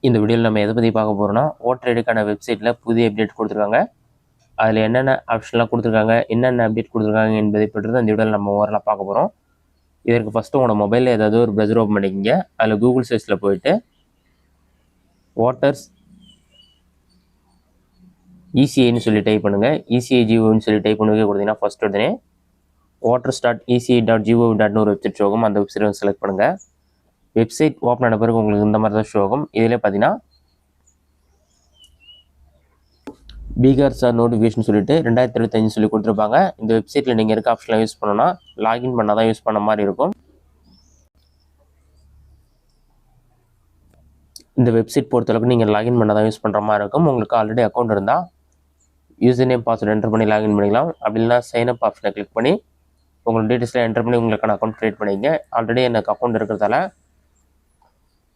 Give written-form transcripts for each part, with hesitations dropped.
இந்த வீடியோவில் நம்ம எதை பற்றி பார்க்க போகிறோம்னா ஓட்டர் ஐடிக்கான வெப்சைட்டில் புதிய அப்டேட் கொடுத்துருக்காங்க. அதில் என்னென்ன ஆப்ஷன்லாம் கொடுத்துருக்காங்க, என்னென்ன அப்டேட் கொடுத்துருக்காங்க என்பதை பற்றி தான் இந்த வீடியோவில் நம்ம ஓவராலாக பார்க்க போகிறோம். இதற்கு ஃபஸ்ட்டு உங்களோட மொபைலில் ஏதாவது ஒரு ப்ரௌசர் ஓப்பன் பண்ணிக்கிங்க. அதில் கூகுள் சர்ச்சில் போயிட்டு வாட்டர்ஸ் இசிஐன்னு சொல்லி டைப் பண்ணுங்கள். இசிஐ ஜிஓன்னு சொல்லி டைப் பண்ணி கொடுத்தீங்கன்னா ஃபஸ்ட் உடனே waters.eci.gov.in ஒரு வெப்சைட் ஷோகும். அந்த வெப்சைட் செலக்ட் பண்ணுங்கள். வெப்சைட் ஓப்பன் ஆன பிறகு உங்களுக்கு இந்த மாதிரி தான் ஷோ ஆகும். இதில் பார்த்தீங்கன்னா பீகார் சார் நோட்டிஃபிகேஷன் சொல்லிட்டு 2025 சொல்லி கொடுத்துருப்பாங்க. இந்த வெப்சைட்டில் நீங்கள் இருக்க ஆப்ஷன்லாம் யூஸ் பண்ணணும்னா லாகின் பண்ணால் தான் யூஸ் பண்ண மாதிரி இருக்கும். இந்த வெப்சைட் பொறுத்தளவுக்கு நீங்கள் லாகின் பண்ணால் தான் யூஸ் பண்ணுற மாதிரி இருக்கும். உங்களுக்கு ஆல்ரெடி அக்கௌண்ட் இருந்தால் யூசர் நேம் பாஸ்வேர்டு என்டர் பண்ணி லாகின் பண்ணிக்கலாம். அப்படி இல்லைனா சைன் அப் ஆப்ஷனை கிளிக் பண்ணி உங்களோட டீட்டெயில்ஸ்லாம் என்டர் பண்ணி உங்களுக்கான அக்கௌண்ட் க்ரியேட் பண்ணிங்க. ஆல்ரெடி எனக்கு அக்கௌண்ட் இருக்கிறதால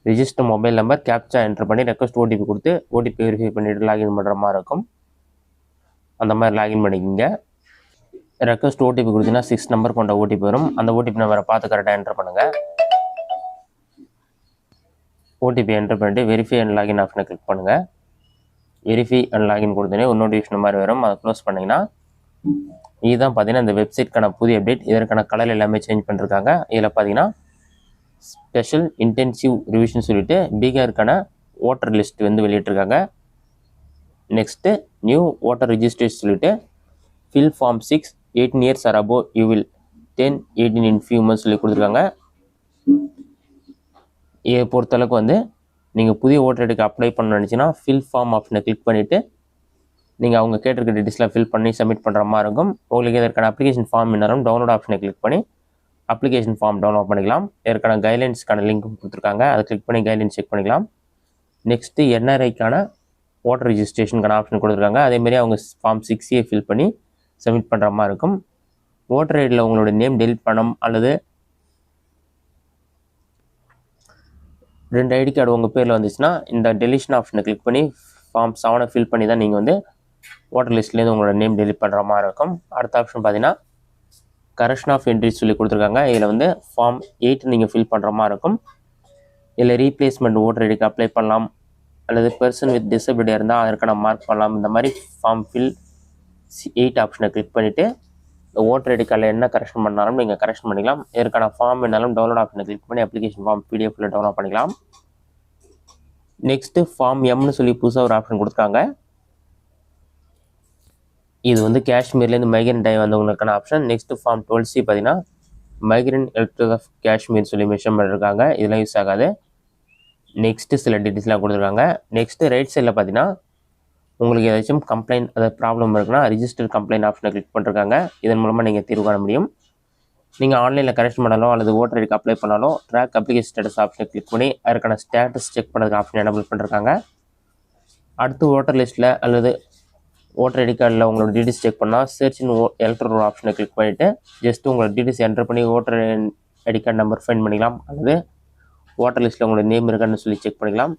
register mobile number captcha enter பண்ணி ரெக்வஸ்ட் ஓடிபி கொடுத்து ஓடிபி வெரிஃபை பண்ணிவிட்டு லாகின் பண்ணுற மாதிரி இருக்கும். அந்த மாதிரி லாகின் பண்ணிக்கிங்க. ரெக்வஸ்ட் ஓடிபி கொடுத்தீங்கன்னா 6 நம்பர் கொண்ட ஓடிபி வரும். அந்த ஓடிபி நம்பரை பார்த்து கரெக்டாக என்டர் பண்ணுங்கள். ஓடிபி என்டர் பண்ணிவிட்டு வெரிஃபை அண்ட் லாகின் ஆப்ஷனை கிளிக் பண்ணுங்கள். வெரிஃபை அண்ட் லாகின் கொடுத்தோன்னே ஒரு நோட்டிஃபிகேஷன் மாதிரி வரும். அதை க்ளோஸ் பண்ணிங்கன்னா இதுதான் பார்த்தீங்கன்னா இந்த வெப்சைட்க்கான புதிய அப்டேட். இதற்கான கலர் எல்லாமே சேஞ்ச் பண்ணிருக்காங்க. இதில் பார்த்தீங்கன்னா ஸ்பெஷல் இன்டென்சிவ் ரிவிஷன் சொல்லிட்டு பீகாருக்கான ஓட்டர் லிஸ்ட் வந்து வெளியிட்டிருக்காங்க. நெக்ஸ்ட்டு நியூ ஓட்டர் ரிஜிஸ்ட்ரேஷன் சொல்லிட்டு fill form 6 18 years are above you will 10-18 in few months சொல்லி கொடுத்துருக்காங்க. இதை பொறுத்தளவுக்கு வந்து நீங்கள் புதிய ஓட்டர் ஐடிக்கு அப்ளை பண்ண நினச்சிங்கன்னா ஃபில் ஃபார்ம் ஆப்ஷனை கிளிக் பண்ணிவிட்டு நீங்கள் அவங்க கேட்டிருக்க டீட்டெயில்ஸ்லாம் ஃபில் பண்ணி சப்மிட் பண்ணுற மாதிரி இருக்கும். உங்களுக்கு இதற்கான அப்ளிகேஷன் ஃபார்ம் என்னாலும் டவுன்லோட் ஆப்ஷனை கிளிக் பண்ணி அப்ளிகேஷன் ஃபார்ம் டவுன்லோட் பண்ணிக்கலாம். இதற்கான கைட்லைன்ஸ்க்கான லிங்க்கும் கொடுத்துருக்காங்க. அதை கிளிக் பண்ணி கைட்லைன்ஸ் செக் பண்ணிக்கலாம். நெக்ஸ்ட்டு என்ஆர்ஐக்கான ஓட்டர் ரிஜிஸ்ட்ரேஷனுக்கான ஆப்ஷன் கொடுத்துருக்காங்க. அதேமாதிரி அவங்க ஃபார்ம் 6A ஃபில் பண்ணி சப்மிட் பண்ணுற மாதிரி இருக்கும். ஓட்டர் ஐடியில் உங்களோட நேம் டெலிட் பண்ணணும் அல்லது 2 ஐடி கார்டு உங்கள் பேரில் வந்துச்சுன்னா இந்த டெலிஷன் ஆப்ஷனை கிளிக் பண்ணி ஃபார்ம் 7 ஃபில் பண்ணி தான் நீங்கள் வந்து ஓட்டர் லிஸ்ட்லேருந்து உங்களோட நேம் டெலிட் பண்ணுற மாதிரி இருக்கும். அடுத்த ஆப்ஷன் பார்த்தீங்கன்னா கரெக்ஷன் ஆஃப் என்ட்ரிஸ் சொல்லி கொடுத்துருக்காங்க. இதில் வந்து ஃபார்ம் 8 நீங்கள் ஃபில் பண்ணுற மாதிரி இருக்கும். இதில் ரீப்ளேஸ்மெண்ட் ஓட்டர் ஐடிக்கு அப்ளை பண்ணலாம் அல்லது பர்சன் வித் டிசபிலிட்டியாக இருந்தால் அதற்கான மார்க் பண்ணலாம். இந்த மாதிரி ஃபார்ம் ஃபில் 8 ஆப்ஷனை கிளிக் பண்ணிவிட்டு ஓட்டர் ஐடி கார்டில் என்ன கரெக்ஷன் பண்ணாலும் நீங்கள் கரெக்ஷன் பண்ணிக்கலாம். இதற்கான ஃபார்ம் என்னாலும் டவுன்லோட் ஆப்ஷனை கிளிக் பண்ணி அப்ளிகேஷன் ஃபார்ம் பிடிஎஃப்ல டவுன்லோட் பண்ணிக்கலாம். நெக்ஸ்ட்டு ஃபார்ம் எம்னு சொல்லி புதுசாக ஒரு ஆப்ஷன் கொடுத்துருக்காங்க. இது வந்து காஷ்மீர்லேருந்து மைக்ரண்ட் ஆகி வந்தவங்களுக்கான ஆப்ஷன். நெக்ஸ்ட்டு ஃபார்ம் 12C பார்த்தீங்கன்னா மைக்ரண்ட் எலக்டர்ஸ் ஆஃப் காஷ்மீர் சொல்லி மென்ஷன் பண்ணியிருக்காங்க. இதெல்லாம் யூஸ் ஆகாது. நெக்ஸ்ட்டு சில டீட்டெயில்ஸ்லாம் கொடுத்துருக்காங்க. நெக்ஸ்ட்டு ரைட் சைடில் பார்த்தீங்கன்னா உங்களுக்கு ஏதாச்சும் கம்ப்ளைண்ட் அதாவது ப்ராப்ளம் இருக்குன்னா ரிஜிஸ்டர் கம்ப்ளைண்ட் ஆப்ஷனை கிளிக் பண்ணிருக்காங்க. இதன் மூலமாக நீங்கள் தீர்வு காண முடியும். நீங்கள் ஆன்லைனில் கரெக்ஷன் பண்ணாலோ அல்லது ஓட்டர் ஐடிக்கு அப்ளை பண்ணாலோ ட்ராக் அப்ளிகேஷன் ஸ்டேட்டஸ் ஆப்ஷனை கிளிக் பண்ணி அதற்கான ஸ்டேட்டஸ் செக் பண்ணுறதுக்கு ஆப்ஷன் எனபிள் பண்ணிருக்காங்க. அடுத்து ஓட்டர் லிஸ்ட்டில் அல்லது ஓட்டர் ஐடி கார்டில் உங்களோட டீட்டெயில்ஸ் செக் பண்ணால் சர்ச் இன் எலக்ட்ரல் ஆப்ஷனை கிளிக் பண்ணிவிட்டு ஜஸ்ட் உங்களோட டீட்டெயில்ஸ் என்டர் பண்ணி voter ID card number find பண்ணிக்கலாம் அல்லது ஓட்டர் லிஸ்ட்டில் உங்களோட நேம் இருக்கான்னு சொல்லி செக் பண்ணிக்கலாம்.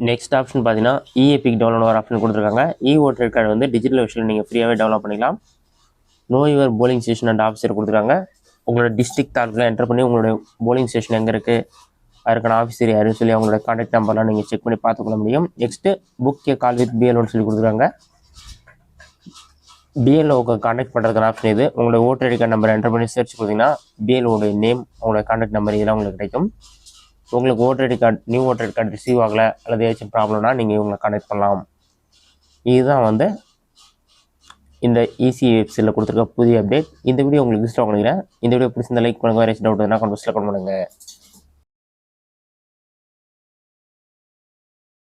நெக்ஸ்ட் ஆப்ஷன் பார்த்தீங்கன்னா இஎபிக் டவுன்லோட் ஒரு ஆப்ஷன் கொடுத்துருக்காங்க. ஓட்டர் ஐடி கார்டு வந்து டிஜிட்டல் வெர்ஷனில் நீங்கள் ஃப்ரீயாகவே டவுன்லோட் பண்ணிக்கலாம். Know your polling station and officer கொடுத்துருக்காங்க. உங்களோட டிஸ்ட்ரிக்ட் தாலுக்கில் என்டர் பண்ணி உங்களோட போலிங் ஸ்டேஷன் எங்கே இருக்குது அதற்கான ஆஃபீஸர் யாருன்னு சொல்லி அவங்களோட கான்டாக்ட் நம்பர்லாம் நீங்கள் செக் பண்ணி பார்த்துக்கொள்ள முடியும். Next book a call with பிஎல்ஓன்னு சொல்லி கொடுத்துருக்காங்க. பிஎல்ஓவுக்கு கான்டாக்ட் பண்ணுறதுக்கான ஆப்ஷன் இது. உங்களோட voter ID card number enter பண்ணி சர்ச் கொடுத்தீங்கன்னா பிஎல்ஓடைய நேம் உங்களோட கான்டாக்ட் நம்பர் இதெல்லாம் உங்களுக்கு கிடைக்கும். உங்களுக்கு voter ID card new voter ID card receive ஆகலை அல்லது ஏதாச்சும் ப்ராப்ளம்னா நீங்கள் இவங்களை கான்டாக்ட் பண்ணலாம். இதுதான் வந்து இந்த இசி வெப்சைட்டில் கொடுத்துருக்க புதிய அப்டேட். இந்த வீடியோ உங்களுக்கு யூஸ்ஃபுல்லாக பண்ணிக்கிறேன். இந்த வீடியோ பிடிச்சிருந்த லைக் பண்ணுங்கள். வேறு ஏதாச்சும் டவுட் இருந்தால் கமெண்ட்ஸில் கமெண்ட் பண்ணுங்கள்.